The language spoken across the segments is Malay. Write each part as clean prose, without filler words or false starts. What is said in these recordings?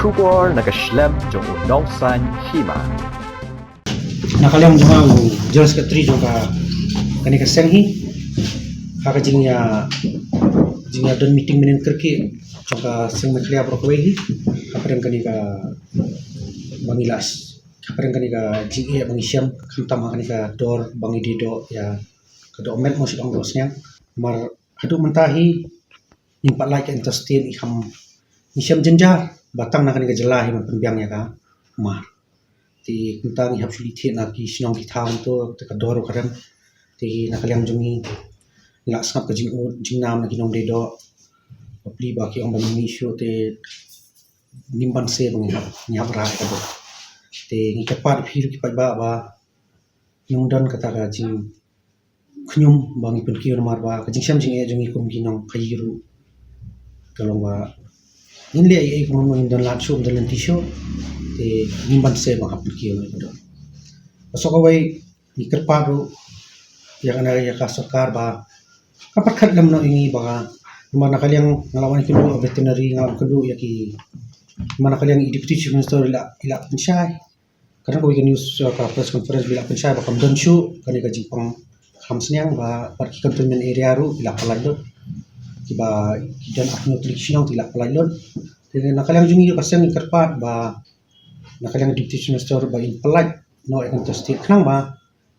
Kubor nakaslem jong unongsan hima. Nakaliang jumang jelas ke tri juga kani ka senghi haka jingya don meeting menen kerki juga seng maklia brokwehi haka kani ka bangilas haka kani ka jinge bangisyam kantam kani ka dor bangidido ya kado omet mo sidong dosnya mar hadu mentahi nimpat like interested iham isyam jenjar batang nakani ka jelahi man pembiangnya ka mar ti kuntang ihap sulit na ki sinong ki taon to te kadoro kadam ti nakaliang jungi nila sangap ka jingnam na kinong dedo papli ba ki ong bang issue te nimban se bang ihap ra ka do te ngi kapat phiru ki ba nung don kata ka jing knyum bang ipun ki mar ba ka jing sam jing e jungi kum kinong kayiru kalong ba inle ai kum no indon lat shum dalan tisho te nimban se bang hapul ki no do so ko wai ikerparo yang ana ya ka sarkar ba kapat khat lam no ingi ba mana kaliang ngalawan ki no veterinary ngalawan kudu ya ki mana kaliang deputy chief minister ila pensyai karena ko weekend news ka press conference bila pensyai ba kam don shu kani ka jipang hamsnyang ba parki cantonment area ru ila palado ki ba dan akno triksino ila palado te nakaliang jungi ka sen ikerpat ba nakaliang deputy chief minister ba in pelat no akan tested kenang ba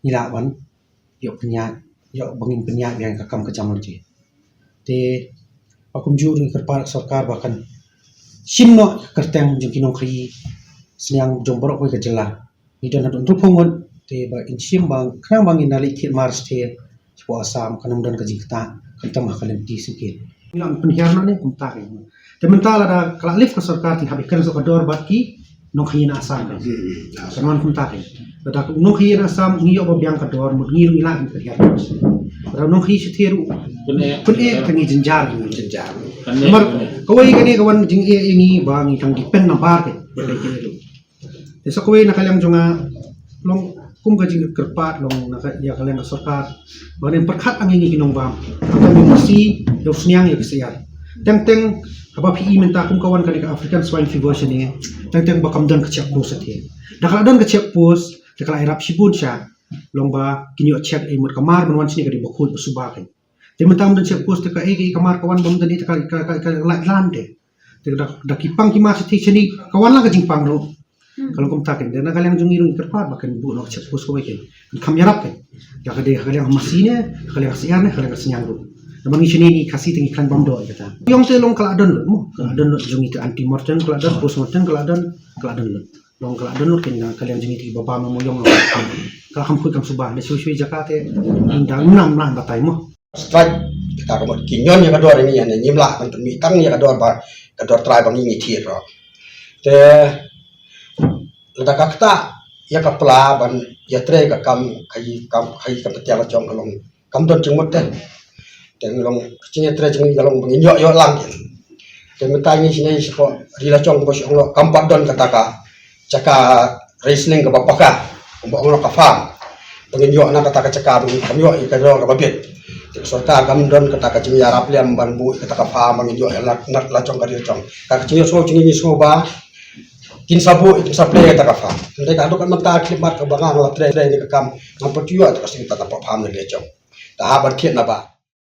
nilawan yo penyat yo bangin penyat yang kakam kecam lagi te akum juri kerpar sarkar bahkan simno kerteng jengkinong kri senyang jomborok ko kejela idan adun rupongon te ba insim bang kenang bangin nalik kit mars te sepo asam kanam dan kajikta kantam hakalim ti sikit ilang penhiarna ne kumta te mentala da klalif ka sarkar ti habikan so kador baki nong khina asam saman kumta da nong khina asam ngiyo ba biang kador mud ngiru ilang ka ya ra nong khi setheru kun e tangi jenjar mar kawai kani kawan jing e ini ba ngi tang dipen na bar ke kai ke te so kawai nakaliang jonga long kum ka jing kerpat long nak ya kaliang ka sarkar ba nen perkhat ang ngi kinong ba ka mesti do snyang ya kesayat teng apa PI minta kum kawan kani ka African swine fever sini teng bakam dan kecek pos athe dakala dan kecek pos dakala irap sibun sya lomba kinyo cek imut kamar menwan sini kadi bakut subakai te mentam dan cek pos te ka kamar kawan bam tadi te ka lande te da kipang ki mas te sini kawan la ka jingpang ro kalau kum takin dan kalian jungirung kerpat bahkan bu no cek pos ko wekin kam yarap ke ya ka de kalian masine kalian kasian kalian kasian ro naman sini ni kasih tinggi kan bom do kata yang te long kaladon mo kaladon jungi te anti mortem kaladon post mortem kaladon long kaladon lo kin kalian jungi ti bapa mo yong lo kalau kamu kam subah de suwi Jakarta indang nam lah batai mo strike kita ko kinyon ya kador ini ya nyimla kan mitang ya kador ba kador try bang ini thi ro te ledak kakta ya kapla ban ya tre ka kam kai ka petia chong kalong kam don jengmot te long cing tre jeng kalong bang yo lang te metangi sini sipo rila chong bos ong kampat don kataka caka reasoning ka bapaka ong ka farm bang yo na kataka caka kam yo ka do ka babet sorta gam don kata ka cing yarap liam ban bu kata ka fa mang jo nak la chong ka dir chong ka cing so cing ni so ba kin sabu itu saple kata ka fa ndai ka do kan mata klip mat ka banga la tre ni ka kam ngam patio ta ka sing ta pa pham le chong ta ha ban khiet na ba